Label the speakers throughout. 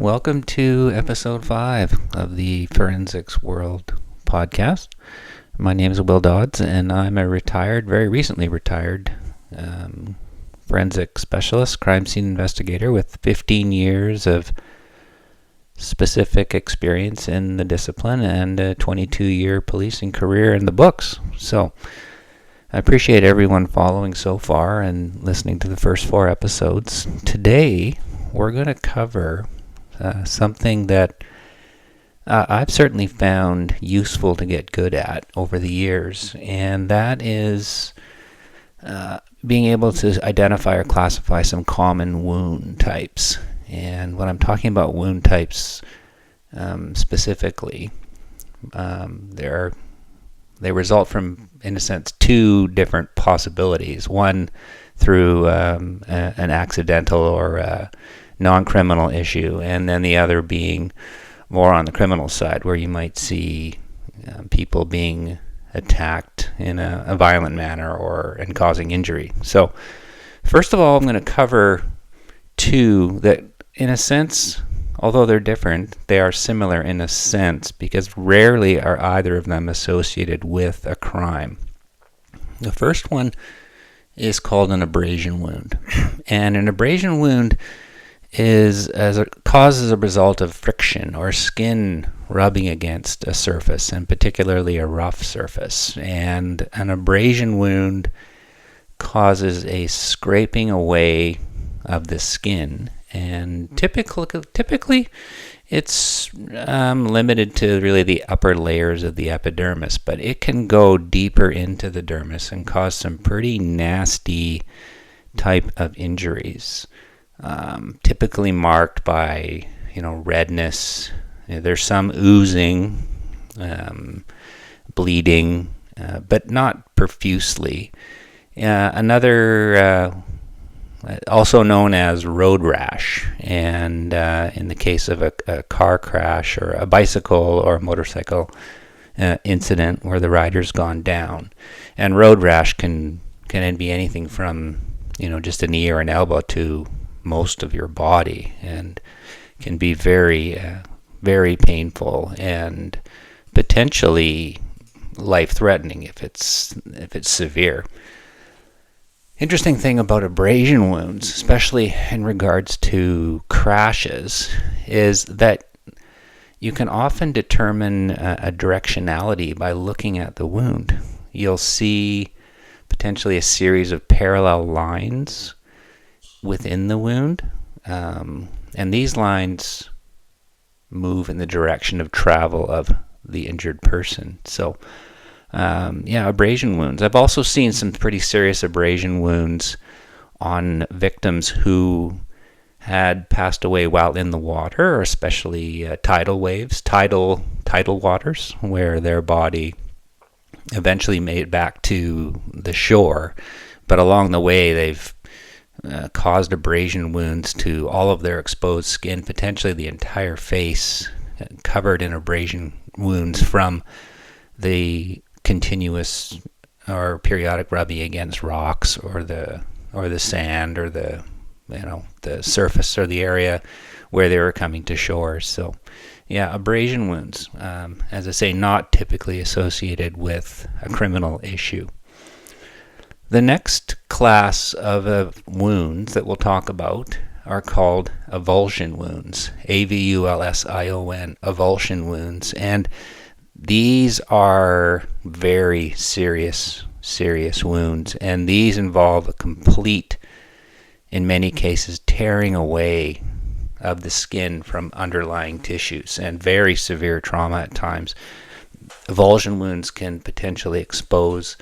Speaker 1: Welcome to episode 5 of the Forensicsworld podcast. My name is Will Dodds, and I'm a very recently retired forensic specialist, crime scene investigator with 15 years of specific experience in the discipline and a 22-year policing career in the books. So I appreciate everyone following so far and listening to the first 4 episodes. Today, we're going to cover something that I've certainly found useful to get good at over the years, and that is being able to identify or classify some common wound types. And when I'm talking about wound types specifically, they result from, in a sense, 2 different possibilities. One through an accidental or non-criminal issue, and then the other being more on the criminal side, where you might see people being attacked in a violent manner and causing injury. So first of all, I'm going to cover 2 that, in a sense, although they're different, they are similar in a sense, because rarely are either of them associated with a crime. The first one is called an abrasion wound, and an abrasion wound is caused as a result of friction or skin rubbing against a surface, and particularly a rough surface. And an abrasion wound causes a scraping away of the skin, and typically it's limited to really the upper layers of the epidermis, but it can go deeper into the dermis and cause some pretty nasty type of injuries. Typically marked by, redness. There's some oozing, bleeding, but not profusely. Another, also known as road rash, and in the case of a car crash or a bicycle or a motorcycle incident where the rider's gone down. And road rash can be anything from, just a knee or an elbow to most of your body, and can be very, very painful and potentially life-threatening if it's severe. Interesting thing about abrasion wounds, especially in regards to crashes, is that you can often determine a directionality by looking at the wound. You'll see potentially a series of parallel lines within the wound, and these lines move in the direction of travel of the injured person. So abrasion wounds. I've also seen some pretty serious abrasion wounds on victims who had passed away while in the water, or especially tidal waves, tidal waters, where their body eventually made it back to the shore, but along the way they've caused abrasion wounds to all of their exposed skin, potentially the entire face covered in abrasion wounds from the continuous or periodic rubbing against rocks or the sand or the surface or the area where they were coming to shore. So abrasion wounds, as I say, not typically associated with a criminal issue. The next class of wounds that we'll talk about are called avulsion wounds, avulsion, avulsion wounds, and these are very serious wounds, and these involve a complete, in many cases, tearing away of the skin from underlying tissues, and very severe trauma at times. Avulsion wounds can potentially expose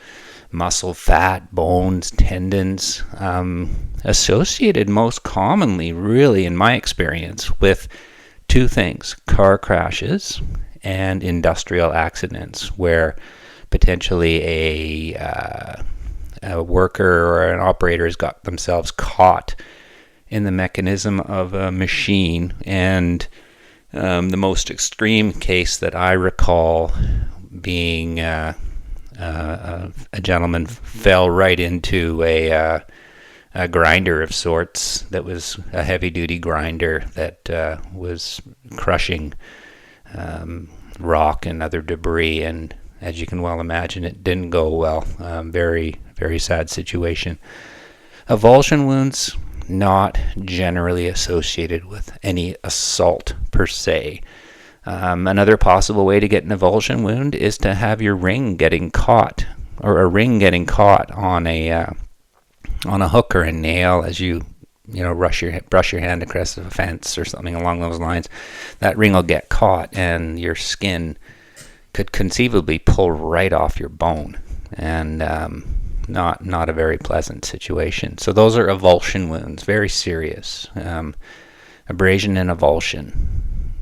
Speaker 1: muscle, fat, bones, tendons, associated most commonly, really, in my experience, with 2 things: car crashes and industrial accidents, where potentially a worker or an operator has got themselves caught in the mechanism of a machine. And the most extreme case that I recall being a gentleman fell right into a a grinder of sorts that was a heavy-duty grinder that was crushing rock and other debris, and as you can well imagine, it didn't go well. Very, very sad situation. Avulsion wounds, not generally associated with any assault per se. Another possible way to get an avulsion wound is to have your ring getting caught, or a ring getting caught on a hook or a nail as you brush your hand across a fence or something along those lines. That ring will get caught, and your skin could conceivably pull right off your bone, and not a very pleasant situation. So those are avulsion wounds, very serious. Abrasion and avulsion,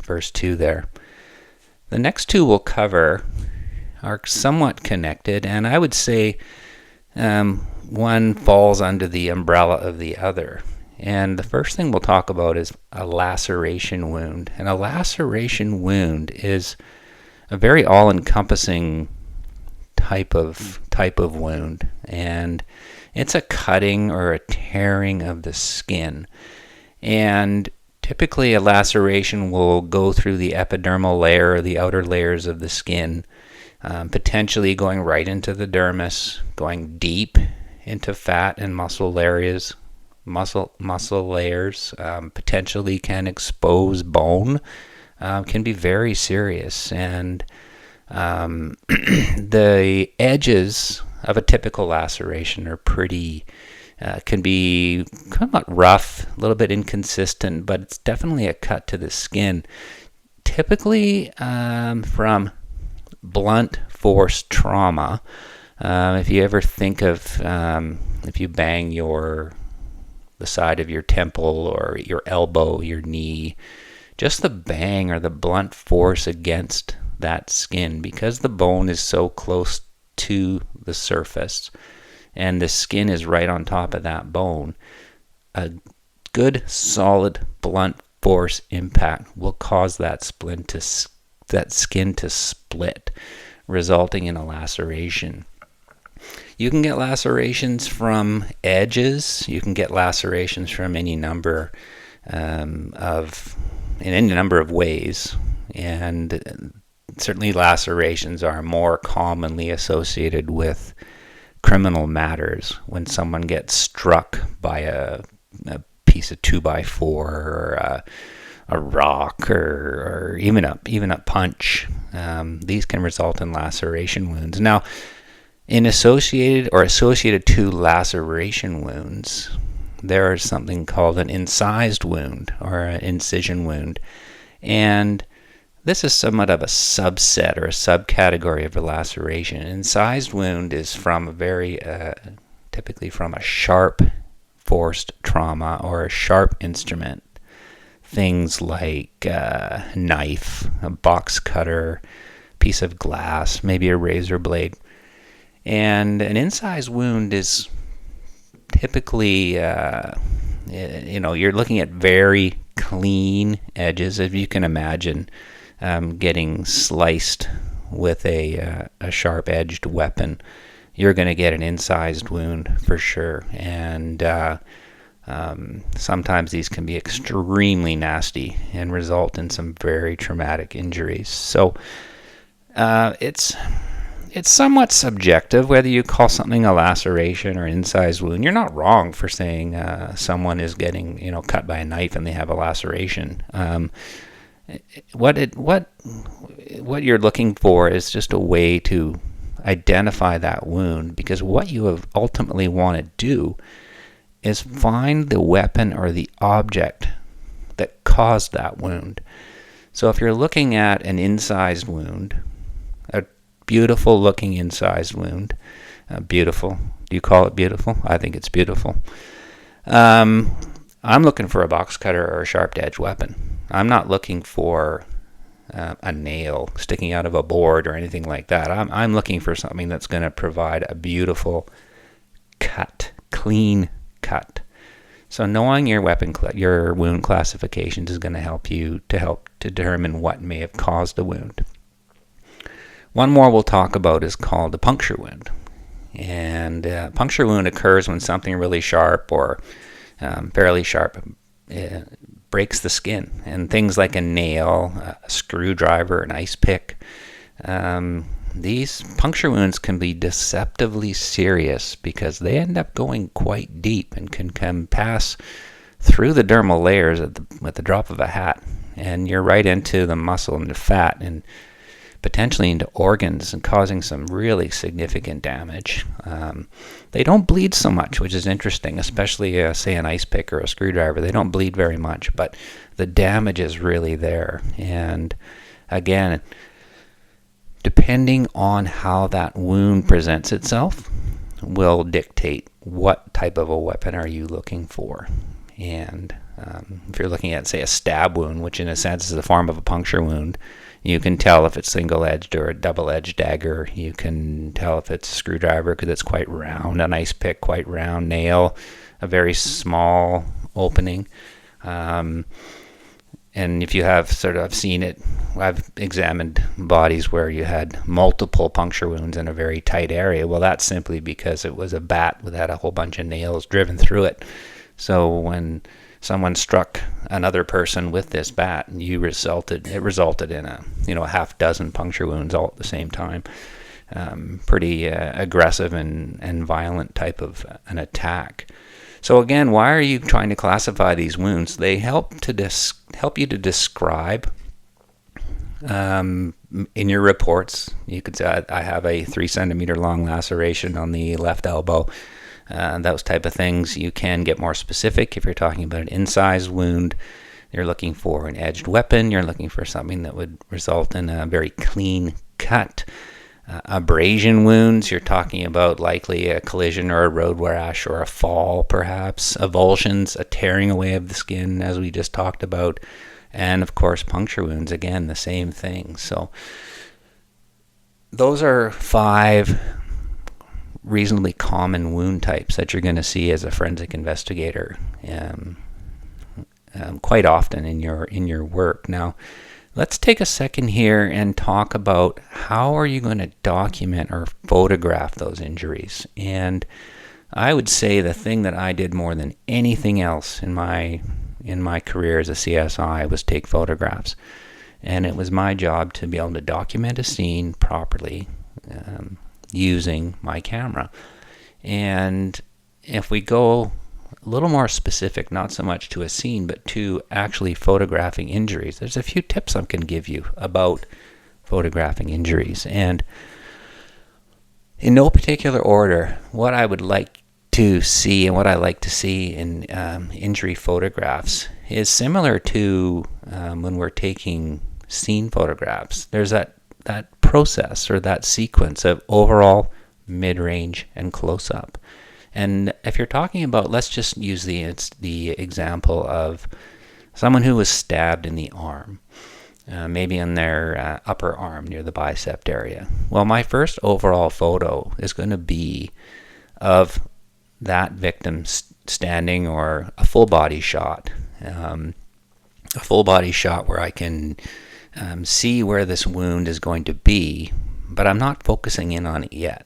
Speaker 1: first two there. The next two we'll cover are somewhat connected, and I would say one falls under the umbrella of the other. And the first thing we'll talk about is a laceration wound. And a laceration wound is a very all-encompassing type of wound, and it's a cutting or a tearing of the skin. And typically a laceration will go through the epidermal layer, or the outer layers of the skin, potentially going right into the dermis, going deep into fat and muscle layers. Muscle layers potentially can expose bone, can be very serious, and the edges of a typical laceration are pretty, can be somewhat rough, a little bit inconsistent, but it's definitely a cut to the skin. Typically from blunt force trauma. If you ever think of if you bang the side of your temple or your elbow, your knee, just the bang or the blunt force against that skin, because the bone is so close to the surface and the skin is right on top of that bone, a good solid blunt force impact will cause that skin to split, resulting in a laceration. You can get lacerations from edges. You can get lacerations from any number in any number of ways, and certainly lacerations are more commonly associated with criminal matters, when someone gets struck by a piece of 2x4 or a rock or even a punch. These can result in laceration wounds. Now, in associated to laceration wounds, there is something called an incised wound or an incision wound, and this is somewhat of a subset or a subcategory of a laceration. An incised wound is from a very typically from a sharp forced trauma or a sharp instrument. Things like a knife, a box cutter, piece of glass, maybe a razor blade. And an incised wound is typically, you're looking at very clean edges, if you can imagine getting sliced with a sharp-edged weapon. You're going to get an incised wound for sure. And sometimes these can be extremely nasty and result in some very traumatic injuries. So it's somewhat subjective whether you call something a laceration or incised wound. You're not wrong for saying someone is getting cut by a knife and they have a laceration. What you're looking for is just a way to identify that wound, because what you ultimately want to do is find the weapon or the object that caused that wound. So if you're looking at an incised wound, a beautiful looking incised wound, beautiful. Do you call it beautiful? I think it's beautiful. I'm looking for a box cutter or a sharp edge weapon. I'm not looking for a nail sticking out of a board or anything like that. I'm looking for something that's going to provide a beautiful cut, clean cut. So knowing your wound classifications is going to help you to determine what may have caused the wound. One more we'll talk about is called a puncture wound. And puncture wound occurs when something really sharp or fairly sharp breaks the skin. And things like a nail, a screwdriver, an ice pick, these puncture wounds can be deceptively serious because they end up going quite deep and can pass through the dermal layers at the drop of a hat. And you're right into the muscle and the fat and potentially into organs and causing some really significant damage. They don't bleed so much, which is interesting, especially say an ice pick or a screwdriver. They don't bleed very much, but the damage is really there. And again, depending on how that wound presents itself will dictate what type of a weapon are you looking for. And if you're looking at, say, a stab wound, which in a sense is a form of a puncture wound, you can tell if it's single-edged or a double-edged dagger. You can tell if it's a screwdriver because it's quite round, an ice pick quite round, nail, a very small opening. And if you have I've seen it, I've examined bodies where you had multiple puncture wounds in a very tight area. Well, that's simply because it was a bat that had a whole bunch of nails driven through it. So when someone struck another person with this bat, it resulted in a half dozen puncture wounds all at the same time. Pretty aggressive and violent type of an attack. So again, why are you trying to classify these wounds? They help you to describe in your reports. You could say, I have a 3 centimeter long laceration on the left elbow. Those type of things. You can get more specific if you're talking about an incised wound. You're looking for an edged weapon. You're looking for something that would result in a very clean cut. Abrasion wounds, you're talking about likely a collision or a road rash or a fall, perhaps. Avulsions, a tearing away of the skin, as we just talked about. And of course, puncture wounds, again, the same thing. So those are 5 reasonably common wound types that you're going to see as a forensic investigator quite often in your work. Now, let's take a second here and talk about how are you going to document or photograph those injuries. And I would say the thing that I did more than anything else in my career as a CSI was take photographs. And it was my job to be able to document a scene properly using my camera. And if we go a little more specific, not so much to a scene, but to actually photographing injuries, there's a few tips I can give you about photographing injuries. And in no particular order, what I would like to see and what I like to see in injury photographs is similar to when we're taking scene photographs. There's that process or that sequence of overall, mid-range, and close-up. And if you're talking about, let's just use the example of someone who was stabbed in the arm, maybe in their upper arm near the bicep area. Well, my first overall photo is going to be of that victim standing, or a full body shot. A full body shot where I can see where this wound is going to be, but I'm not focusing in on it yet.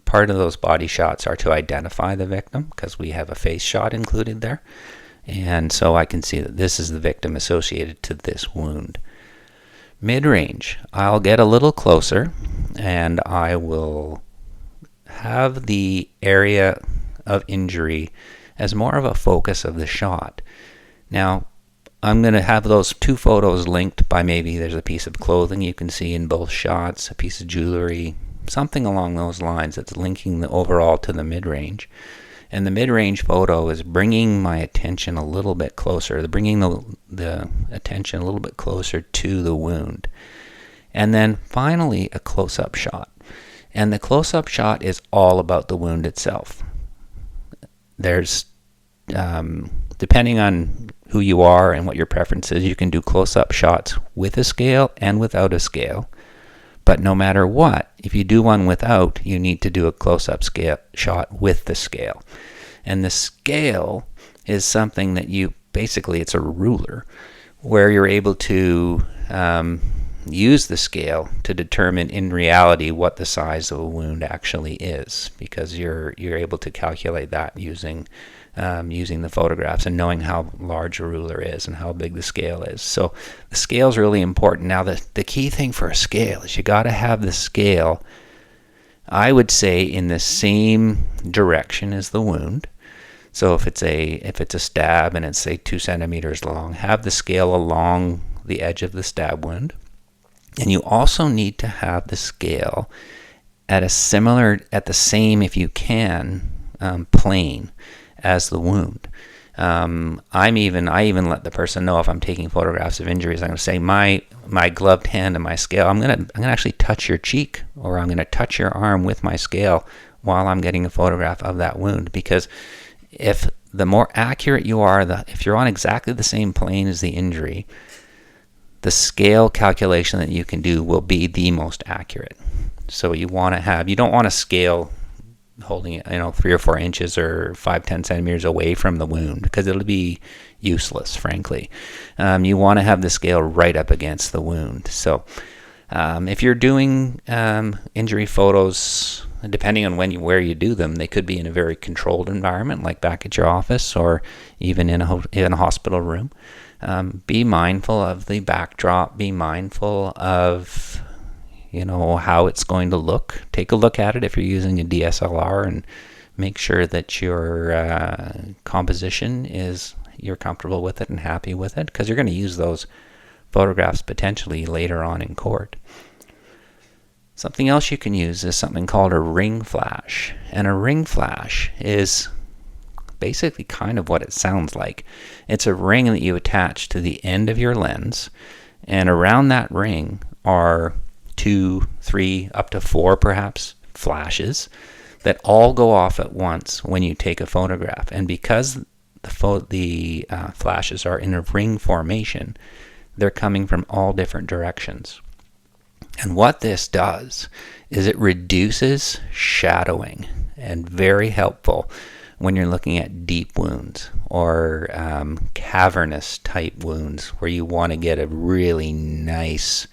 Speaker 1: Part of those body shots are to identify the victim because we have a face shot included there. And so I can see that this is the victim associated to this wound. Mid-range, I'll get a little closer and I will have the area of injury as more of a focus of the shot. Now, I'm going to have those 2 photos linked by maybe there's a piece of clothing you can see in both shots, a piece of jewelry, something along those lines that's linking the overall to the mid-range. And the mid-range photo is bringing my attention a little bit closer, bringing the attention a little bit closer to the wound. And then finally a close-up shot. And the close-up shot is all about the wound itself. There's, depending on who you are and what your preference is, you can do close-up shots with a scale and without a scale. But no matter what, if you do one without, you need to do a close-up scale shot with the scale. And the scale is something that it's a ruler, where you're able to use the scale to determine in reality what the size of a wound actually is, because you're able to calculate that using the photographs and knowing how large a ruler is and how big the scale is. So the scale is really important. Now the key thing for a scale is you got to have the scale, I would say, in the same direction as the wound. So if it's a stab and it's, say, 2 centimeters long, have the scale along the edge of the stab wound. And you also need to have the scale at the same, if you can, plane as the wound. I even let the person know, if I'm taking photographs of injuries, I'm going to say my gloved hand and my scale, I'm going to actually touch your cheek, or I'm going to touch your arm with my scale while I'm getting a photograph of that wound. Because if the more accurate you are, if you're on exactly the same plane as the injury, the scale calculation that you can do will be the most accurate. So you don't want to scale holding it, 3 or 4 inches or 5-10 centimeters away from the wound, because it'll be useless, frankly. You want to have the scale right up against the wound. So if you're doing injury photos, depending on where you do them, they could be in a very controlled environment, like back at your office or even in a hospital room. Be mindful of the backdrop. Be mindful of how it's going to look. Take a look at it if you're using a DSLR, and make sure that your composition you're comfortable with it and happy with it, because you're going to use those photographs potentially later on in court. Something else you can use is something called a ring flash. And a ring flash is basically kind of what it sounds like. It's a ring that you attach to the end of your lens, and around that ring are 2, 3, up to 4 perhaps flashes that all go off at once when you take a photograph. And because the flashes are in a ring formation, they're coming from all different directions. And what this does is it reduces shadowing, and very helpful when you're looking at deep wounds or cavernous type wounds, where you want to get a really nice,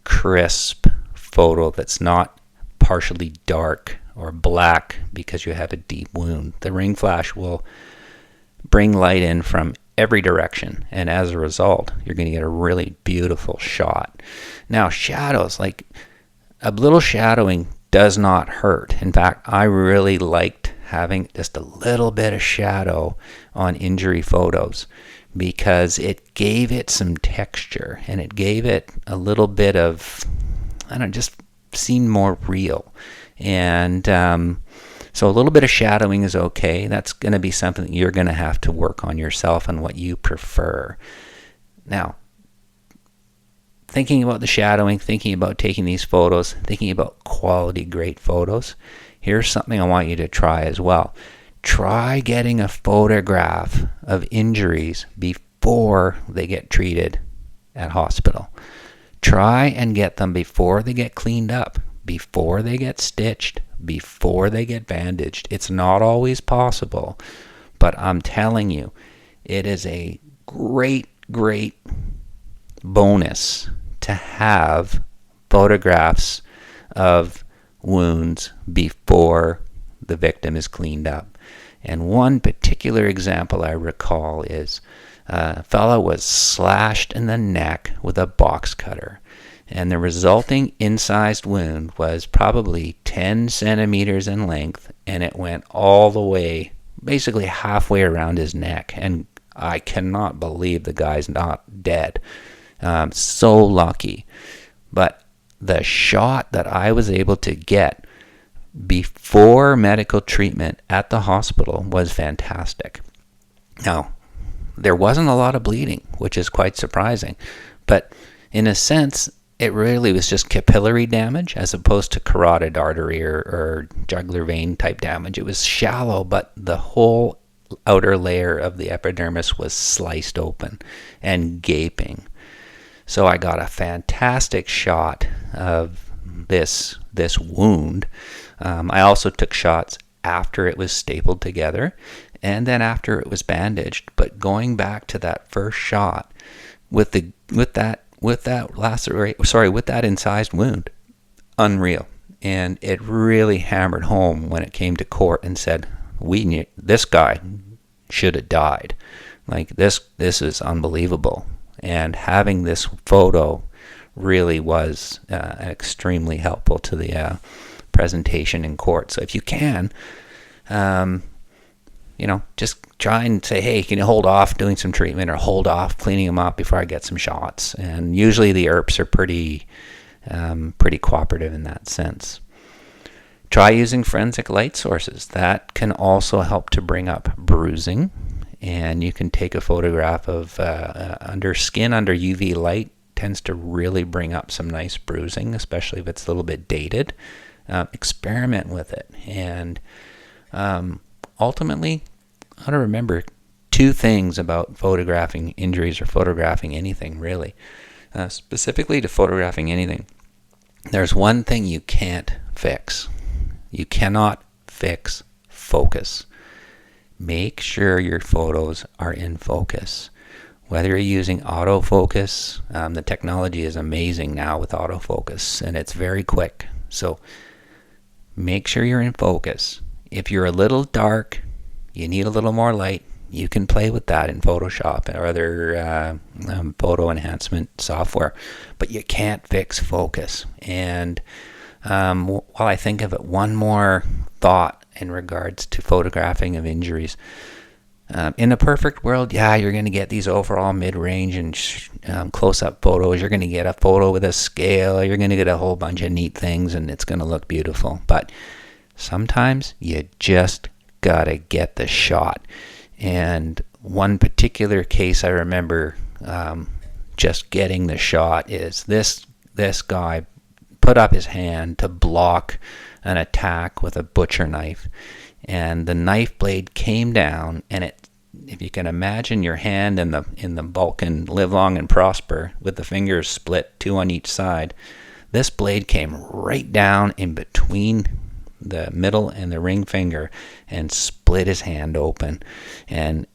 Speaker 1: crisp photo that's not partially dark or black because you have a deep wound. The ring flash will bring light in from every direction, and as a result, you're going to get a really beautiful shot. Now, shadows, like a little shadowing, does not hurt. In fact, I really liked having just a little bit of shadow on injury photos, because it gave it some texture and it gave it a little bit of, just seemed more real. And so a little bit of shadowing is okay. That's going to be something that you're going to have to work on yourself and what you prefer. Now, thinking about the shadowing, thinking about taking these photos, thinking about quality, great photos, here's something I want you to try as well. Try getting a photograph of injuries before they get treated at hospital. Try and get them before they get cleaned up, before they get stitched, before they get bandaged. It's not always possible, but I'm telling you, it is a great, great bonus to have photographs of wounds before the victim is cleaned up. And one particular example I recall is a fellow was slashed in the neck with a box cutter, and the resulting incised wound was probably 10 centimeters in length, and it went all the way, basically halfway around his neck, and I cannot believe the guy's not dead. So lucky. But the shot that I was able to get before medical treatment at the hospital was fantastic. Now, there wasn't a lot of bleeding, which is quite surprising, but in a sense, it really was just capillary damage as opposed to carotid artery or jugular vein type damage. It was shallow, but the whole outer layer of the epidermis was sliced open and gaping. So I got a fantastic shot of this wound. I also took shots after it was stapled together and then after it was bandaged. But going back to that first shot, with that with that incised wound. Unreal. And it really hammered home when it came to court and said, this guy should have died. Like, this is unbelievable. And having this photo really was extremely helpful to the presentation in court. So if you can, just try and say, hey, can you hold off doing some treatment or hold off cleaning them up before I get some shots? And usually the ERPs are pretty cooperative in that sense. Try using forensic light sources. That can also help to bring up bruising. And you can take a photograph of under skin under UV light. Tends to really bring up some nice bruising, especially if it's a little bit dated. Experiment with it. And ultimately, I want to remember two things about photographing injuries or photographing anything, really. Specifically to photographing anything. There's one thing you can't fix. You cannot fix focus. Make sure your photos are in focus. Whether you're using autofocus, the technology is amazing now with autofocus, and it's very quick. So make sure you're in focus. If you're a little dark, you need a little more light, you can play with that in Photoshop or other photo enhancement software, but you can't fix focus. And while I think of it, one more thought in regards to photographing of injuries. In a perfect world, you're going to get these overall mid-range and close-up photos. You're going to get a photo with a scale. You're going to get a whole bunch of neat things, and it's going to look beautiful. But sometimes you just got to get the shot. And one particular case I remember just getting the shot is this guy put up his hand to block an attack with a butcher knife. And the knife blade came down, and if you can imagine your hand in the Vulcan live long and prosper with the fingers split, two on each side, this blade came right down in between the middle and the ring finger and split his hand open. And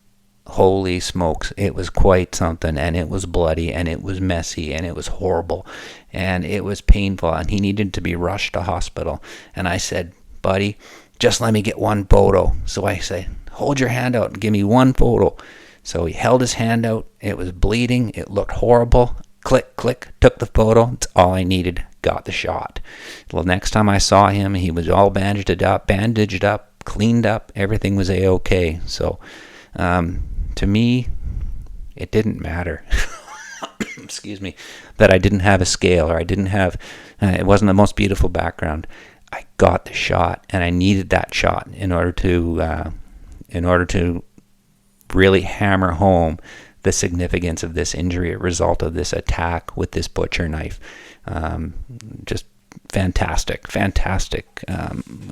Speaker 1: holy smokes, it was quite something, and it was bloody, and it was messy, and it was horrible, and it was painful, and he needed to be rushed to hospital. And I said, buddy, just let me get one photo. So I say, hold your hand out and give me one photo. So he held his hand out. It was bleeding. It looked horrible. Click, click, took the photo. It's all I needed. Got the shot. Well, next time I saw him, he was all bandaged up, cleaned up. Everything was A-okay. So to me, it didn't matter. Excuse me, that I didn't have a scale or I didn't have, it wasn't the most beautiful background. I got the shot, and I needed that shot in order to really hammer home the significance of this injury, a result of this attack with this butcher knife. Just fantastic.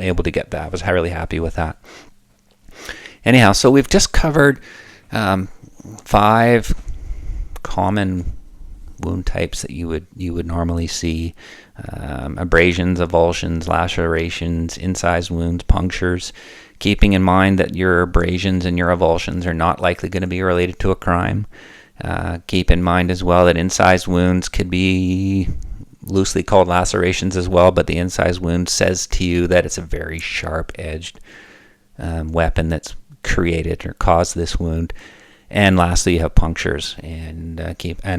Speaker 1: Able to get that. I was really happy with that. Anyhow, so we've just covered 5 common wound types that you would normally see: abrasions, avulsions, lacerations, incised wounds, punctures. Keeping in mind that your abrasions and your avulsions are not likely going to be related to a crime. Keep in mind as well that incised wounds could be loosely called lacerations as well, but the incised wound says to you that it's a very sharp-edged weapon that's created or caused this wound. And lastly, you have punctures, and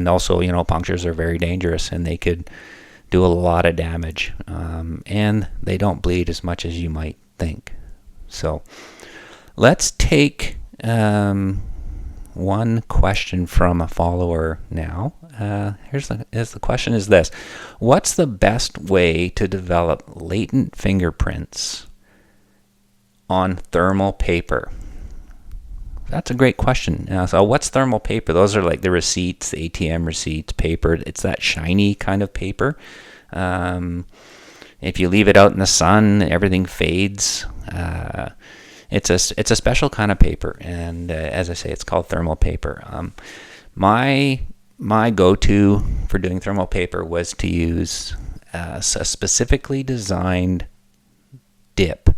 Speaker 1: also, punctures are very dangerous, and they could do a lot of damage, and they don't bleed as much as you might think. So let's take one question from a follower now. Here's the question is this: what's the best way to develop latent fingerprints on thermal paper? That's a great question. So what's thermal paper? Those are like the receipts, the ATM receipts, paper. It's that shiny kind of paper. If you leave it out in the sun, everything fades. It's a special kind of paper, and as I say, it's called thermal paper. My go-to for doing thermal paper was to use a specifically designed dip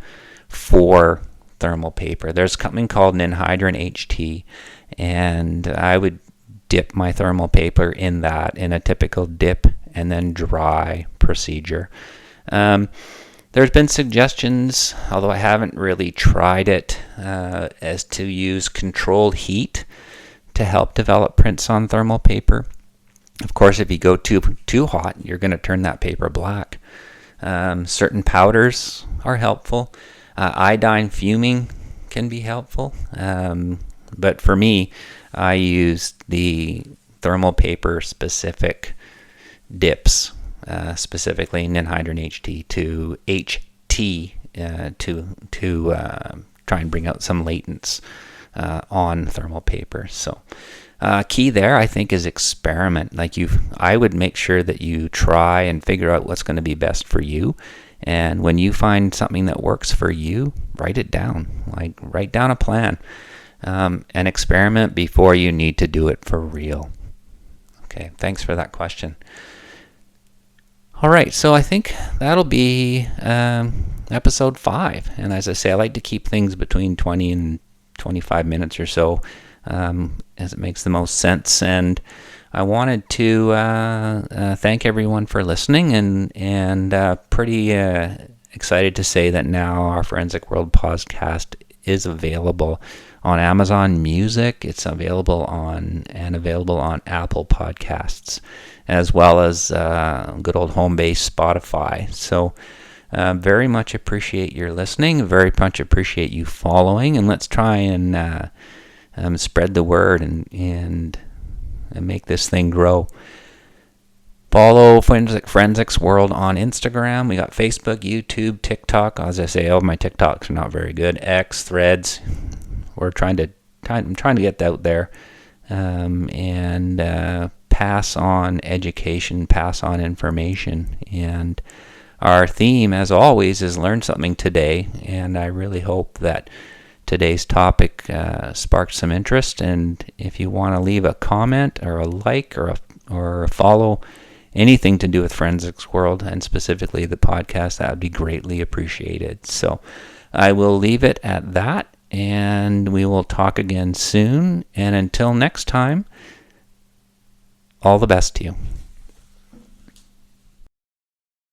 Speaker 1: for thermal paper. There's something called an anhydrous HT, and I would dip my thermal paper in that, in a typical dip and then dry procedure. There's been suggestions, although I haven't really tried it, as to use controlled heat to help develop prints on thermal paper. Of course, if you go too hot, you're going to turn that paper black. Certain powders are helpful. Iodine fuming can be helpful. But for me, I used the thermal paper specific dips, specifically ninhydrin HT to try and bring out some latents on thermal paper. So key there, I think, is experiment. I would make sure that you try and figure out what's going to be best for you. And when you find something that works for you, write it down. Write down a plan and experiment before you need to do it for real. Okay, thanks for that question. All right, so I think that'll be episode 5. And as I say, I like to keep things between 20 and 25 minutes or so, as it makes the most sense. And I wanted to thank everyone for listening, and pretty excited to say that now our Forensic World podcast is available on Amazon Music. It's available on Apple Podcasts, as well as good old home-based Spotify. So very much appreciate your listening, very much appreciate you following, and let's try and spread the word and make this thing grow. Follow Forensicsworld on Instagram. We got Facebook, YouTube, TikTok. As I say, all my TikToks are not very good. X, Threads. I'm trying to get out there and pass on education, pass on information. And our theme, as always, is learn something today. And I really hope that today's topic sparked some interest. And if you want to leave a comment or a like or a follow, anything to do with Forensics World and specifically the podcast, that would be greatly appreciated. So I will leave it at that, and we will talk again soon. And until next time, all the best to you.